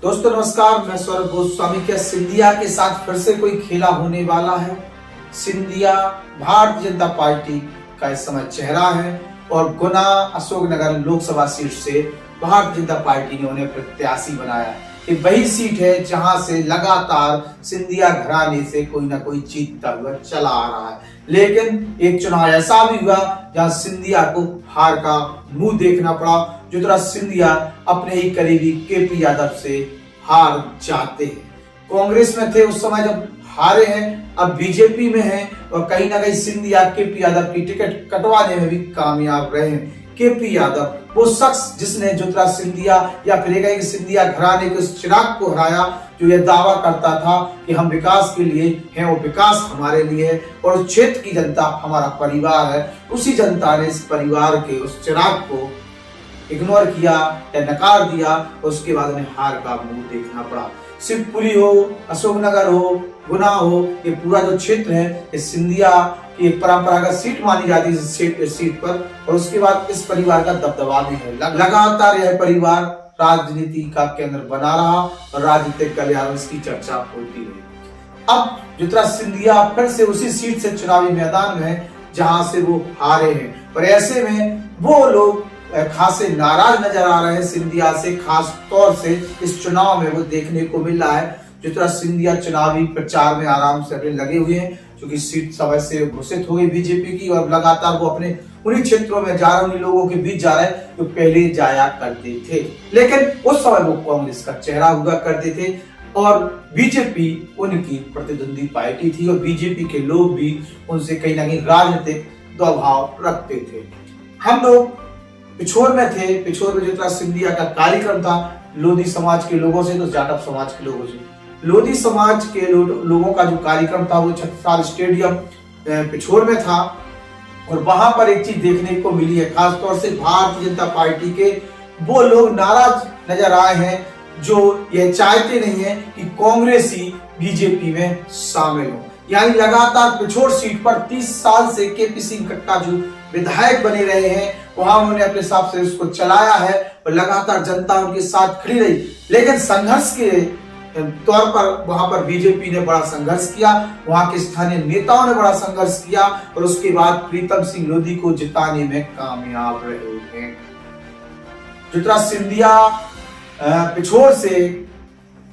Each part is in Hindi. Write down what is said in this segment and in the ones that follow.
दोस्तों नमस्कार, मैं सौरभ गोस्वामी। क्या सिंधिया के साथ फिर से कोई खेला होने वाला है? सिंधिया भारतीय जनता पार्टी का इस समय चेहरा है और गुना अशोकनगर लोकसभा सीट से भारतीय जनता पार्टी ने उन्हें प्रत्याशी बनाया। ये वही सीट है जहां से लगातार सिंधिया घराने से कोई ना कोई जीतता हुआ चला आ रहा है, लेकिन एक चुनाव ऐसा भी हुआ जहां सिंधिया को हार का मुंह देखना पड़ा। ज्योतिरादित्य सिंधिया अपने ही करीबी केपी यादव से हार जाते हैं। कांग्रेस में थे उस समय जब हारे हैं, अब बीजेपी में हैं और कहीं ना कहीं सिंधिया केपी यादव की टिकट कटवाने में भी कामयाब रहे हैं। केपी यादव वो शख्स जिसने ज्योतिरादित्य सिंधिया या फिर सिंधिया घराने के उस चिराग को हराया जो यह दावा करता था कि हम विकास के लिए हैं, वो विकास हमारे लिए है और उस क्षेत्र की जनता हमारा परिवार है। उसी जनता ने इस परिवार के उस चिराग को इग्नोर किया या नकार दिया और उसके बाद उन्हें हार का मुंह देखना पड़ा। शिवपुरी हो, अशोकनगर हो, गुना हो, ये पूरा जो क्षेत्र है ये सिंधिया की एक परंपरागत सीट मानी जाती है इस सीट पर। और उसके बाद इस परिवार का दबदबा भी है। लगातार यह परिवार राजनीति का केंद्र बना रहा और राजनीतिक कल्याण की चर्चा होती रही। अब ज्योतिरादित्य सिंधिया फिर से उसी सीट से चुनावी मैदान में है जहां से वो हारे हैं और ऐसे में वो लोग खासे नाराज नजर आ रहे हैं सिंधिया से। खास तौर से इस चुनाव में वो देखने को मिल रहा है ज्योतिरादित्य सिंधिया चुनावी प्रचार में आराम से अपने लगे हुए हैं, क्योंकि सीट समय से घोषित हो गई बीजेपी की और लगातार वो अपने उन्हीं क्षेत्रों में जा रहे, उन्हीं लोगों के बीच जा रहे हैं जो पहले जाया करते थे। लेकिन उस समय वो कांग्रेस का चेहरा हुआ करते थे और बीजेपी उनकी प्रतिद्वंदी पार्टी थी और बीजेपी के लोग भी उनसे कहीं ना कहीं राजनीतिक दबाव रखते थे। हम लोग पिछोर में थे। पिछोर में ज्योतिरादित्य सिंधिया का कार्यक्रम था लोधी समाज के लोगों से, तो जाटव समाज के लोगों से। लोधी समाज के लोगों का जो कार्यक्रम था वो छत्रसाल स्टेडियम पिछोर में था और वहां पर एक चीज देखने को मिली है, खासतौर से भारतीय जनता पार्टी के वो लोग नाराज नजर आए हैं जो ये चाहते नहीं है कि कांग्रेस ही बीजेपी में शामिल हो। यानी लगातार पिछोर सीट पर 30 साल से केपी सिंह कक्का जो विधायक बने रहे हैं, वहां उन्होंने अपने हिसाब से उसको चलाया है और लगातार जनता उनके साथ खड़ी रही। लेकिन संघर्ष के तौर पर वहां पर बीजेपी ने बड़ा संघर्ष किया, वहां के स्थानीय नेताओं ने बड़ा संघर्ष किया और उसके बाद प्रीतम सिंह लोधी को जिताने में कामयाब रहे हैं। ज्योतिरादित्य सिंधिया पिछोर से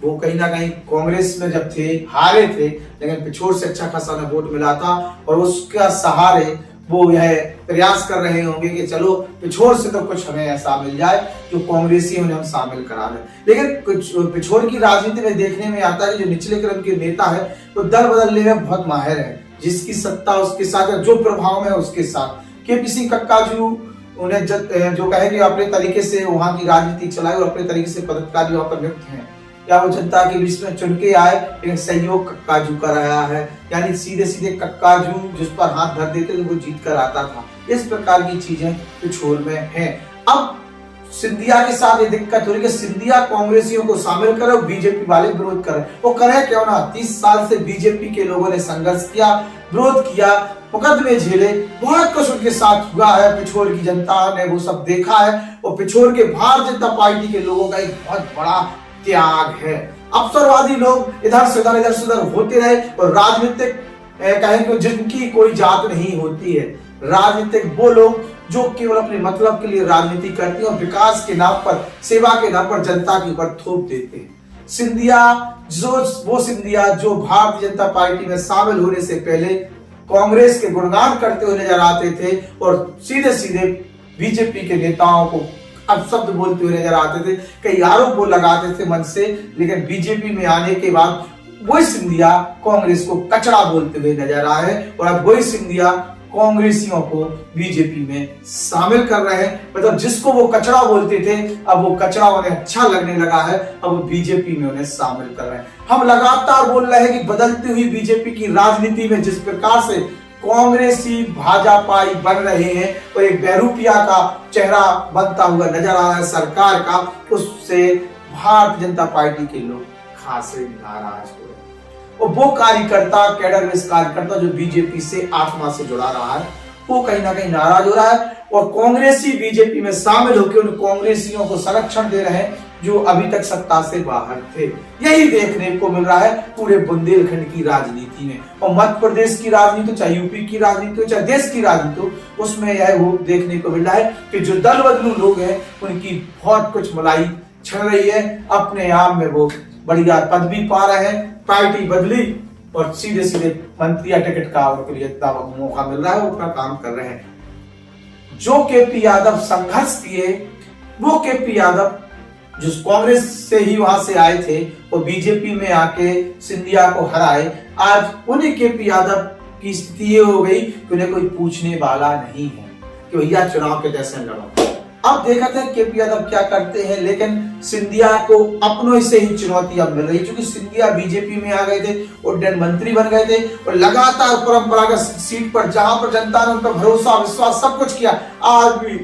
वो कहीं ना कहीं कांग्रेस में जब थे हारे थे, लेकिन पिछोर से अच्छा खासा उन्हें वोट मिला था और उसका सहारे वो यह प्रयास कर रहे होंगे कि चलो पिछोर से तो कुछ हमें ऐसा मिल जाए जो कांग्रेसी उन्हें हम शामिल करा लें। लेकिन कुछ पिछोर की राजनीति में देखने में आता है कि जो निचले क्रम के नेता है वो दल बदलने में बहुत माहिर है, जिसकी सत्ता उसके साथ है, जो प्रभाव में उसके साथ। केपी सिंह कक्का जी उन्हें जो कहे कि अपने तरीके से वहां की राजनीति चलाए और अपने तरीके से पदाधिकारी वहां पर नियुक्त हैं, या वो जनता के बीच में चुन के आए, लेकिन सहयोग कक्काजू का रहा है। यानी सीधे सीधे कक्काजू जिस पर हाथ धर देते तो वो जीत कर आता था। इस प्रकार की चीजें पिछोर में हैं। अब सिंधिया के साथ ये दिक्कत हो रही है कि सिंधिया कांग्रेसियों को शामिल करे और बीजेपी वाले विरोध करें। वो करे क्यों ना? 30 साल से बीजेपी के लोगों ने संघर्ष किया, विरोध किया, मुकदमे झेले, बहुत कुछ उनके साथ हुआ है। पिछोर की जनता ने वो सब देखा है और पिछोर के भारतीय जनता पार्टी के लोगों का एक बहुत बड़ा त्याग है। अवसरवादी लोग इधर से उधर होते रहे और राजनीतिक कहें जिनकी कोई जात नहीं होती है। राजनीतिक वो लोग जो केवल अपने मतलब के लिए राजनीति करते हैं और विकास के नाम पर, सेवा के नाम पर जनता के ऊपर थोप देते हैं। सिंधिया जो भारतीय जनता पार्टी में शामिल होने से पहले कांग्रेस के गुणगान करते हुए नजर आते थे और सीधे सीधे बीजेपी के नेताओं को अपशब्द बोलते हुए नजर आते थे, कई आरोप वो लगाते थे मन से। लेकिन बीजेपी में आने के बाद वही सिंधिया कांग्रेस को कचरा बोलते हुए नजर आए और अब वही सिंधिया कांग्रेसियों को बीजेपी में शामिल कर रहे हैं। मतलब जिसको वो कचरा बोलते थे अब वो कचरा उन्हें अच्छा लगने लगा है, अब वो बीजेपी में उन्हें शामिल कर रहे हैं। हम लगातार बोल रहे हैं कि बदलती हुई बीजेपी की राजनीति में जिस प्रकार से कांग्रेसी भाजपाई बन रहे हैं और एक बहरूपिया का चेहरा बनता हुआ नजर आ रहा है सरकार का, उससे भारतीय जनता पार्टी के लोग खासे नाराज हो रहे हैं। और वो कार्यकर्ता, कैडर में कार्यकर्ता जो बीजेपी से आत्मा से जुड़ा रहा है, वो कहीं ना कहीं नाराज हो रहा है और कांग्रेसी बीजेपी में शामिल होकर उन कांग्रेसियों को संरक्षण दे रहे हैं जो अभी तक सत्ता से बाहर थे। यही देखने को मिल रहा है पूरे बुंदेलखंड की राजनीति में, और मध्य प्रदेश की राजनीति, चाहे यूपी की राजनीति, चाहे देश की राजनीति, उसमें यह वो देखने को मिल रहा है कि जो दल बदलू लोग हैं उनकी बहुत कुछ मलाई छन रही है। अपने आप में वो बढ़िया पदवी पा रहे हैं, पार्टी बदली और सीधे सीधे मंत्री या टिकट का उनके लिए मौका मिल रहा है, वो अपना काम कर रहे हैं। जो केपी यादव संघर्ष किए, वो केपी यादव जो कांग्रेस से ही वहां से आए थे और बीजेपी में आके सिंधिया को हराए, आज उन्हीं केपी यादव की स्थिति ये हो गई कि उन्हें कोई पूछने वाला नहीं है कि भैया चुनाव के कैसे लड़ो। अब देखा था केपी यादव क्या करते हैं, लेकिन सिंधिया को अपनों से ही चुनौती अब मिल रही है, क्योंकि सिंधिया बीजेपी में आ गए थे, उड्डयन मंत्री बन गए थे और लगातार परंपरागत सीट पर जहां पर जनता ने उन पर भरोसा विश्वास सब कुछ किया, आज भी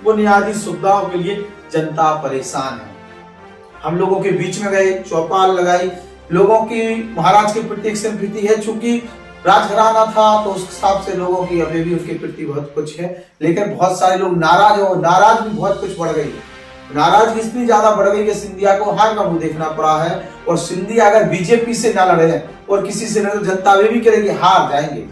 बुनियादी सुविधाओं के लिए जनता परेशान है। हम लोगों के बीच में गए, चौपाल लगाई, लोगों की महाराज के प्रति एक सिंपैथी है, चूंकि राजघराना था तो उस हिसाब से लोगों की अभी भी उसके प्रति बहुत कुछ है, लेकिन बहुत सारे लोग नाराज है और नाराज भी बहुत कुछ बढ़ गई है। नाराजगी इतनी ज्यादा बढ़ गई कि सिंधिया को हार का मुंह देखना पड़ा है, और सिंधिया अगर बीजेपी से ना लड़े और किसी से लड़े तो जनता वे भी करेगी हार जाएंगे।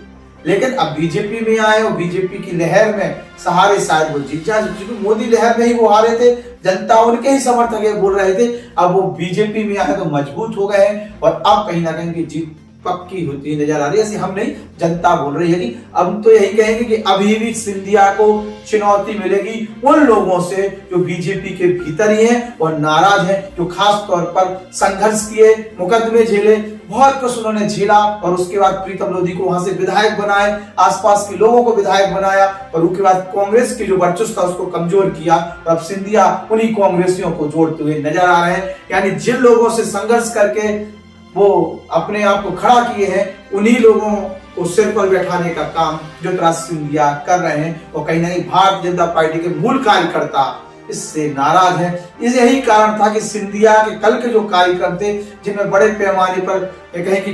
लेकिन अब बीजेपी में आए और बीजेपी की लहर में सहारे शायद वो जीत जाए, क्योंकि मोदी लहर में ही वो हारे थे, जनता उनके ही समर्थक बोल रहे थे। अब वो बीजेपी में आए तो मजबूत हो गए हैं और अब कहीं ना कहीं की जीत पक्की होती नजर आ रही है। ऐसे हम नहीं, जनता बोल रही है कि अब तो यही कहेंगे कि अभी भी सिंधिया को चुनौती मिलेगी उन लोगों से जो बीजेपी के भीतर ही हैं और नाराज हैं, जो खास तौर पर संघर्ष किए, मुकदमे झेले, बहुत कुछ उन्होंने झेला और उसके बाद प्रीतम लोधी को वहां से विधायक बनाए, आसपास के लोगों को विधायक बनाया और उसके बाद कांग्रेस की जो वर्चस्व था उसको कमजोर किया, और अब सिंधिया उन्हीं कांग्रेसियों को जोड़ते हुए नजर आ रहे हैं। यानी जिन लोगों से संघर्ष करके वो अपने आप को खड़ा किए हैं, उन्हीं लोगों को सिर पर बैठाने का काम ज्योतिरादित्य सिंधिया कर रहे हैं, और कहीं ना कहीं भारतीय जनता पार्टी के मूल कार्यकर्ता इससे नाराज है। इस यही कारण था कि सिंधिया के कल के जो कार्यक्रम थे, जिनमें बड़े पैमाने पर कहें कि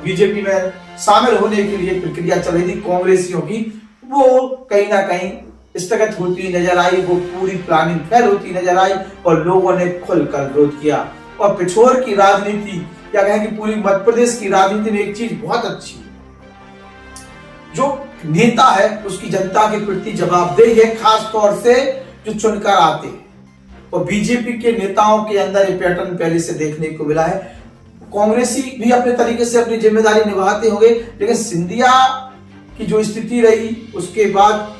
बीजेपी में शामिल होने के लिए प्रक्रिया चल रही थी कांग्रेसियों की, वो कहीं ना कहीं स्थगित होती नजर आई, वो पूरी प्लानिंग फेल होती नजर आई और लोगों ने खुलकर विरोध किया। और पिछोर की राजनीति या कहें कि पूरी मध्य प्रदेश की राजनीति में एक चीज बहुत अच्छी है, जो नेता है उसकी जनता के प्रति जवाबदेही है, खास तौर से जो चुनकर आते हैं। और बीजेपी के नेताओं के अंदर ये पैटर्न पहले से देखने को मिला है। कांग्रेसी भी अपने तरीके से अपनी जिम्मेदारी निभाते होंगे, लेकिन सिंधिया की जो स्थिति रही उसके बाद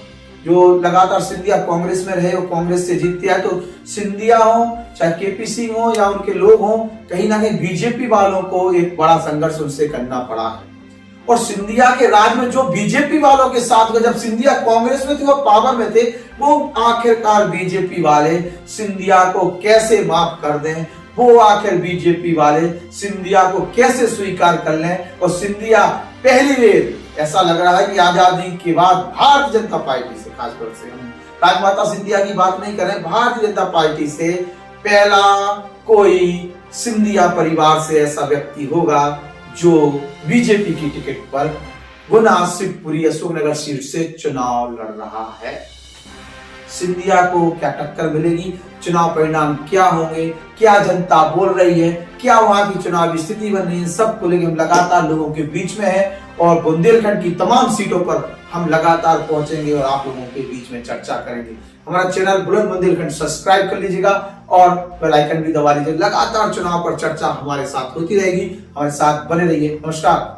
जो लगातार सिंधिया कांग्रेस में रहे और कांग्रेस से जीतते आए, तो सिंधिया हो चाहे केपी सिंह हो या उनके लोग हो, कहीं ना कहीं बीजेपी वालों को एक बड़ा संघर्ष उनसे करना पड़ा है। और सिंधिया के राज में जो बीजेपी वालों के साथ जब सिंधिया कांग्रेस में थे, वो पावर में थे, वो आखिरकार बीजेपी वाले सिंधिया को कैसे माफ कर दें, वो आखिर बीजेपी वाले सिंधिया को कैसे स्वीकार कर लें। और सिंधिया पहली बार ऐसा लग रहा है कि आजादी के बाद भारतीय जनता पार्टी से, खासतौर से हम राजमाता सिंधिया की बात नहीं करें, भारतीय जनता पार्टी से पहला कोई सिंधिया परिवार से ऐसा व्यक्ति होगा जो बीजेपी की टिकट पर गुना शिवपुरी अशोकनगर सीट से चुनाव लड़ रहा है। सिंधिया को क्या टक्कर मिलेगी, चुनाव परिणाम क्या होंगे, क्या जनता बोल रही है, क्या वहां की चुनावी स्थिति बन रही है, सब को लेकर हम लगातार लोगों के बीच में है और बुंदेलखंड की तमाम सीटों पर हम लगातार पहुंचेंगे और आप लोगों के बीच में चर्चा करेंगे। हमारा चैनल बुलंद बुंदेलखंड सब्सक्राइब कर लीजिएगा और बेल आइकन भी दबा लीजिएगा। लगातार चुनाव पर चर्चा हमारे साथ होती रहेगी, हमारे साथ बने रहिए। नमस्कार।